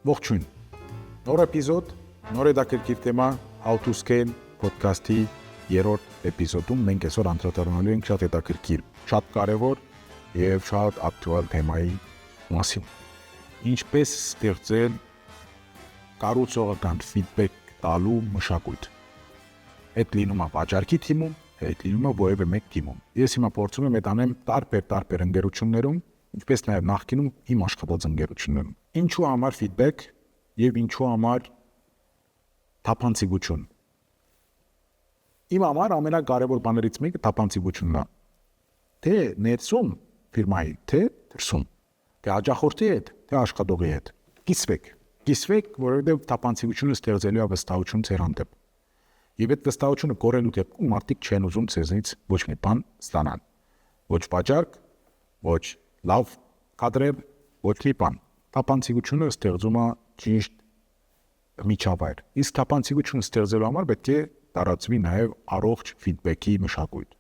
Ողջույն, նոր էպիզոդ, նոր հետաքրքիր թեմա How to Scale podcast-ի երրորդ էպիզոդում մենք այսօր անդրադառնալու ենք շատ հետաքրքիր, շատ կարևոր եւ շատ ակտուալ թեմայի մասին։ Ինչպես ստեղծել կառուցողական ֆիդբեք տալու մշակույթ։ Այդ լինում է վաճառքի թիմում, այդ լինում է որևէ մեկ թիմում։ Ես հիմա փորձում եմ այդ անեմ տարբեր ընկերություններում, ինչպես նաև նախկինում իմ աշխատած ընկերություններում։ Ինչու համար ֆիդբեք եւ ինչու համար թափանցիկություն։ Իմ համար ամենակարևոր բաներից մեկը թափանցիկությունն է։ Թե ներսում ֆիրմայի, թե դրսում, թե աջախորդի հետ, թե աշխատողի հետ։ Կիսվեք, որովհետեւ թափանցիկությունը ստեղծելու է վստահություն ձեր հանդեպ։ Եվ այդ վստահությունը կորելու դեպքում մարդիկ չեն ուզում ցեզնից ոչ մի բան ստանալ։ Ոչ վաճառք, ոչ լավ կադրեր, ոչ մի բան։ Թափանցիկությունը ստեղծում է ճիշտ միջավայր։ Իսկ թափանցիկությունը ստեղծելու համար պետք է տարածվի նաև առողջ ֆիդբեքի մշակույթ։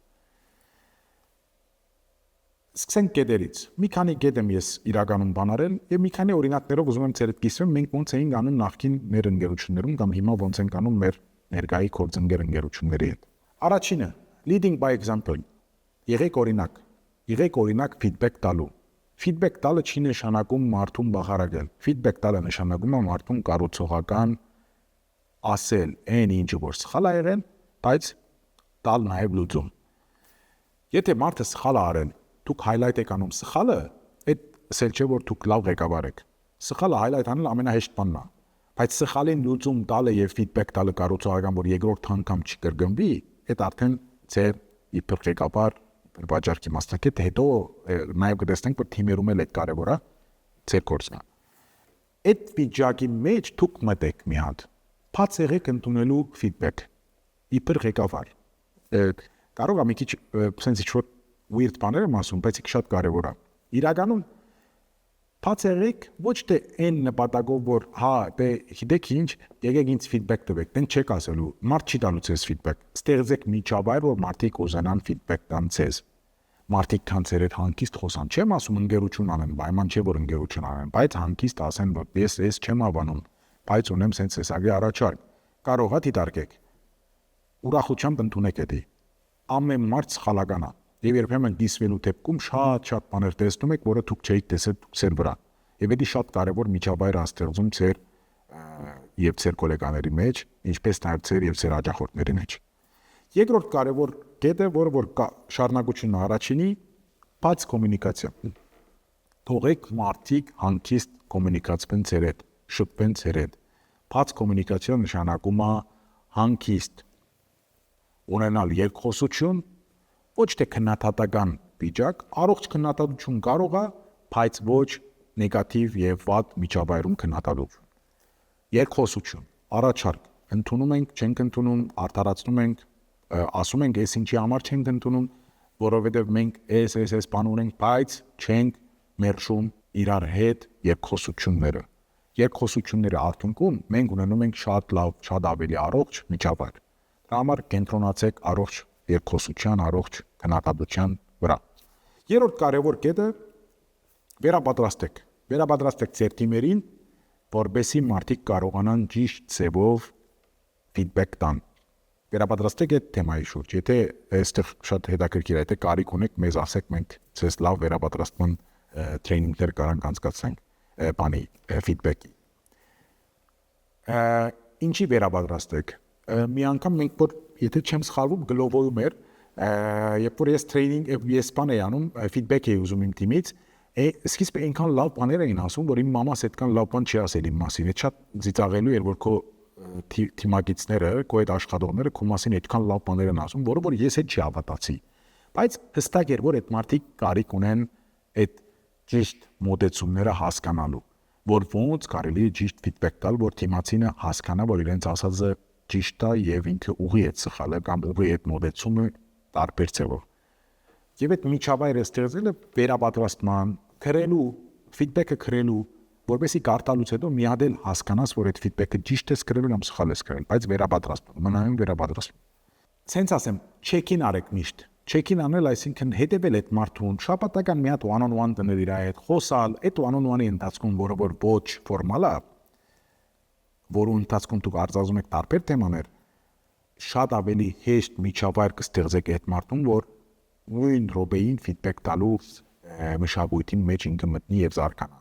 Սկսենք կետերից։ Մի քանի կետ եմ ես իրականում բանարել եւ մի քանի օրինակներով ուզում եմ ցերդ կիսվեմ մենք ոնց էինք անում նախկին մեր ընկերություններում կամ հիմա ոնց ենք անում մեր ներկայի գործընկեր ընկերությունների հետ։ Առաջինը, leading by example։ Եղեք օրինակ ֆիդբեք տալու։ Ֆիդբեք տալը չի նշանակում մարդուն բախարակել։ Ֆիդբեք տալը նշանակում է մարդուն կառուցողական ասել այն ինչը որ սխալ է եղել, բայց տալ նաև լուծում։ Եթե մարդը սխալ է արել, դուք highlight եք անում սխալը, այդ ասել չէ որ դուք լավ ղեկավար եք։ Սխալը highlight անել ամենահեշտ բանն է, բայց սխալին լուծում տալը եւ ֆիդբեք տալը կառուցողական, որ երկրորդ անգամ չկրկնվի, այդ արդեն ձեր իբր ղեկավար վաճառքի մասնակից, հետո նաև կտեսնենք, որ թիմերում էլ այդ կարևոր է ձեր գործն է։ Այդ վիճակի մեջ դուք մտեք մի հատ, բաց եղեք ընդունելու ֆիդբեք, իբր ղեկավար։ Կարող է մի քիչ sense ինչ-որ weird բաներ եմ ասում, բայց շատ կարևոր է։ Իրականում բաց եղեք ոչ թե այն նպատակով, որ գիտեք ինչ, եկեք ինձ ֆիդբեք տվեք, դեն չեք ասելու, մարդ չի տալու ձեզ ֆիդբեք։ Ստեղծեք միջավայր, որ մարդիկ ուզենան ֆիդբեք տան ձեզ։ Մարդիկ քանցեր այդ հանգիստ խոսան, չեմ ասում ընկերություն անեն, պայման չէ որ ընկերություն անեն, բայց հանգիստ ասեն, որ ես չեմ հավանում, բայց ունեմ sense էսագի առաջարկ։ Կարող է դիտարկեք։ Ուրախությամբ ընդունեք դա։ Ամեն մարդ սխալական է։ Եվ երբեմն դիսվելու դեպքում շատ բաներ տեսնում եք, որը դուք չէիք տեսել ձեր վրա։ Եվ դա շատ կարևոր միջավայր է ստեղծում ձեր եւ ձեր գոլեգաների մեջ, ինչպես նաև ձեր եւ ձեր աջակողների մեջ։ Երկրորդ կարևոր կետը, որը շարունակությունն է առաջինի, բաց կոմունիկացիա։ Թողեք մարդիկ հանգիստ կոմունիկացվեն ձեր հետ, շփվեն ձեր հետ։ Բաց կոմունիկացիա նշանակում է հանգիստ ունենալ երկխոսություն, ոչ թե քննադատական վիճակ, առողջ քննադատություն կարող է, բայց ոչ նեգատիվ եւ վատ միջավայրում քննադատություն։ Երկխոսություն, առաջարկ, ընդունում ենք, չենք ընդունում, արդարացնում ենք, ասում ենք, այս ինչի համար չենք ընդունում, որովհետեւ մենք այս բան ունենք, բայց չենք մերժում իրար հետ երկխոսությունները։ Երկխոսությունների արդյունքում մենք ունենում ենք շատ լավ, շատ ավելի առողջ միջավայր։ Դրա համար կենտրոնացեք առողջ երկխոսության, առողջ քննադատության վրա։ Երրորդ կարևոր կետը վերապատրաստեք ձեր թիմերին, որպեսզի մարդիկ կարողանան ճիշտ ձևով ֆիդբեք տան։ Վերապատրաստեք այդ թեմայի շուրջ։ Եթե այստեղ շատ հետաքրքիր է, եթե կարիք ունեք, մեզ ասեք, մենք ցես լավ վերապատրաստման տրեյնինգներ կարանք անցկացնենք բանի ֆիդբեքի։ Ինչի վերապատրաստեք։ Մի անգամ մենք որ եթե չեմ սխալվում գլոբալում էր, երբ որ ես տրեյնինգ ես բան էի անում, ֆիդբեք էի ուզում իմ թիմից, սկիզբը այնքան լավ բաներ էին ասում, որ իմ մամաս այդքան լավ բան չի ասել իմ մասին։ Այդ շատ ծիծաղելու էր, որ քո թիմակիցները, քո այդ աշխատողները քո մասին այդքան լավ բաներ են ասում, որը որ ես էլ չի հավատացի։ Բայց հստակ էր, որ այդ մարդիկ կարիք ունեն այդ ճիշտ մոտեցումները հասկանալու, որ ոնց կարելի է ճիշտ ֆիդբեք տալ, որ թիմացինը հասկանա, որ իրենց ասածը ճիշտ է եւ ինքը ուղի է սխալը կամ ուղի է մոտեցումը տարբեր ձևով։ Եվ այդ միջավայրը ստեղծելը վերապատրաստման, քրելու, ֆիդբեքը քրելու, որպեսզի կարտալուց հետո միադել հասկանաս, որ այդ ֆիդբեքը ճիշտ է քրել կամ սխալ է քրել, բայց վերապատրաստում, մնայուն վերապատրաստում։ Սենց ասեմ, check-in արեք միշտ։ Check-in անել, այսինքն հետևել այդ մարդուն, շաբաթական մի հատ one-on-one դնել իր հետ, խոսալ, այդ one-on-one-ի ընթացքում, որը որ ոչ ֆորմալ է, որու ընթացքում դուք արձազում եք տարբեր թեմաներ, շատ ավելի հեշտ միջավայր կստեղծեք այդ մարդուն, որ նույն րոպեին ֆիդբեք տալու մշակույթի մեջ ինքը մտնի եւ զարգանա։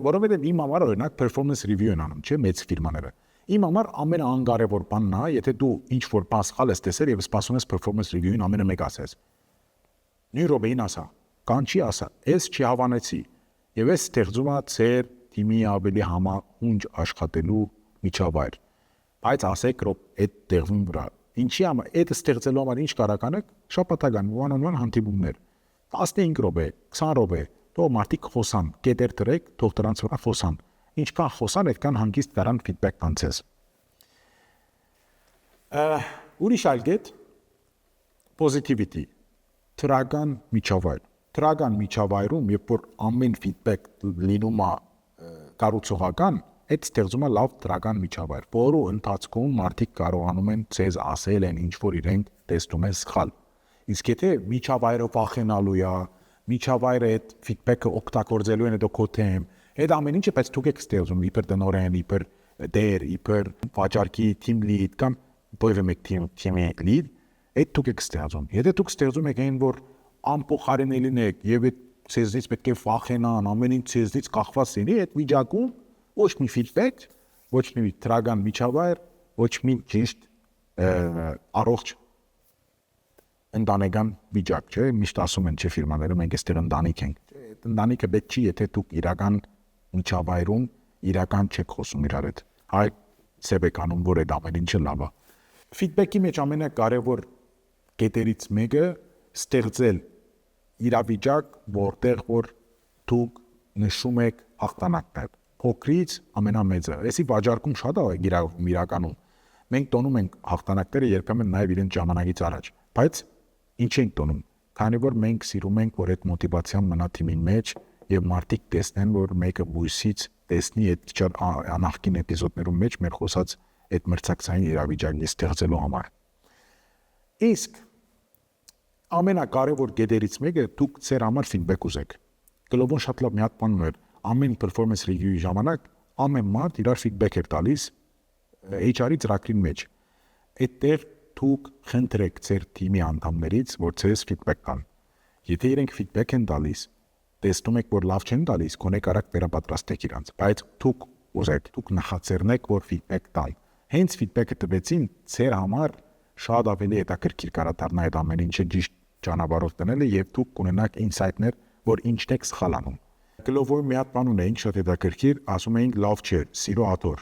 Որովհետեւ իմ համար օրինակ performance review են անում, չէ՞, մեծ ֆիրմաները։ Իմ համար ամենաանկարևոր բանն է, եթե դու ինչ որ բան սխալ ես տեսել եւ սպասում ես performance review-ին ամենը մեկ ասես։ Նույն րոպեին ասա, կանչի ասա, ես չհավանեցի եւ ես ստեղծում եմ ծեր թիմի ավելի համահունչ աշխատելու միջավայր։ Բայց ասեք այդ տեղում վրա ինչի համար այդ ստեղծելու համար ինչ կարող անեք շաբաթական one-on-one հանդիպումներ 15 րոպե 20 րոպե թող մարդիկ խոսան կետեր դրեք թող դրանց վրա խոսան ինչքան խոսան այդքան հանգիստ կարան ֆիդբեք տան ցես ուրիշ այլ կետ positivity թրական միջավայրում երբ որ ամեն ֆիդբեք լինում է կառուցողական այդ ստեղծում է լավ դրական միջավայր, որը ընթացքում մարդիկ կարողանում են ցեզ ասել են ինչ որ իրենք տեսնում են սխալ։ Իսկ եթե միջավայրը վախենալու է, միջավայրը այդ ֆիդբեքը օգտագործելու են դու թեմ, այդ ամեն ինչը բայց դուք եք ստեղծում իբր տնօրեն, իբր դեր, իբր վաճառքի team lead կամ բովե մեկ team lead, այդ դուք եք ստեղծում։ Եթե դուք ստեղծում եք այն որ անփոխարինելին եք եւ այդ ցեզից պետք է վախենան, ամեն ինչ ցեզից կախված լինի, այդ վիճակում ոչ մի ֆիդբեք, ոչ մի դրական միջավայր, ոչ մի ճիշտ առողջ ընտանեկան վիճակ, չէ՞, միշտ ասում են, չէ, ֆիրմաները մենք այստեղ ընտանիք ենք։ Այդ ընտանիքը պետք չի, եթե դուք իրական միջավայրում իրական չեք խոսում իրար հետ։ Հայ սեբեկանում, որ այդ ամեն ինչը լավ է։ Ֆիդբեքի մեջ ամենակարևոր կետերից մեկը ստեղծել իրավիճակ, որտեղ որ դուք նշում եք հաղթանակներ փոքրից ամենամեծը։ Էսի վաճառքում շատ է իրականում։ Մենք տոնում ենք հաղթանակները երբեմն նաև իրեն ժամանակից առաջ, բայց ինչ ենք տոնում։ Քանի որ մենք սիրում ենք, որ այդ մոտիվացիան մնա թիմի մեջ եւ մարդիկ տեսնեն, որ մեկը բույսից տեսնի այդ նախկին էպիզոդներում մեջ մեր խոսած այդ մրցակցային իրավիճակը ստեղծելու համար։ Իսկ ամենակարևոր կետերից մեկը դուք ձեր համար ֆիդբեք ուզեք։ Գլոբոն շատ լավ մի հատ բան ուներ ամեն performance review-ի ժամանակ ամեն մարդ իրար ֆիդբեք էր տալիս HR-ի ծրագրին մեջ։ Այդտեղ դուք խնդրեք ձեր թիմի անդամներից, որ ցես ֆիդբեք տան։ Եթե իրենք ֆիդբեք են տալիս, տեսնում եք, որ լավ չեն տալիս, գոնե կարաք վերապատրաստեք իրանց, բայց դուք ուզեք, դուք նախաձեռնեք, որ ֆիդբեք տան։ Հենց ֆիդբեքը տվեցին, ձեր համար շատ ավելի հետաքրքիր կարա այդ ամեն ինչը ճիշտ ճանապարհով տնելը եւ դուք կունենաք ինսայթներ, որ ինչն եք սխալ անում։ Գլոբոյի մի հատ բան ունեինք շատ հետաքրքիր, ասում էինք լավ չէ, սիրո աթոռ։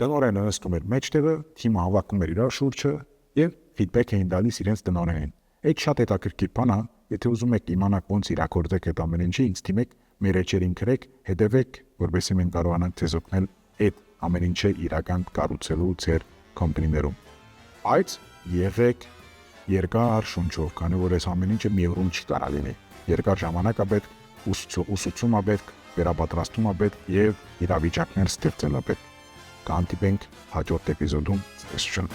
Տնօրենը նստում էր մեջտեղը, թիմը հավաքում էր իրար շուրջը եւ ֆիդբեք էին տալիս իրենց տնօրենին։ Այդ շատ հետաքրքիր բան է, եթե ուզում եք իմանալ ոնց իրակորձեք այդ ամեն ինչը, ինձ թիմեք, մեր էջերին գրեք, հետևեք, որովհետեւ մենք կարողանանք ցեզ օգնել այդ ամեն ինչը իրական կառուցելու ձեր կոմպանիներում։ Բայց եղեք երկար շունչով, քանի որ այս ամեն ինչը մի օրում չի կարող լինի։ Երկար ժամանակ է պետք, ուսուցում է պետք, վերապատրաստում է պետք եւ իրավիճակներ ստեղծել է պետք։ Կհանդիպենք հաջորդ էպիզոդում։ Ստեսություն։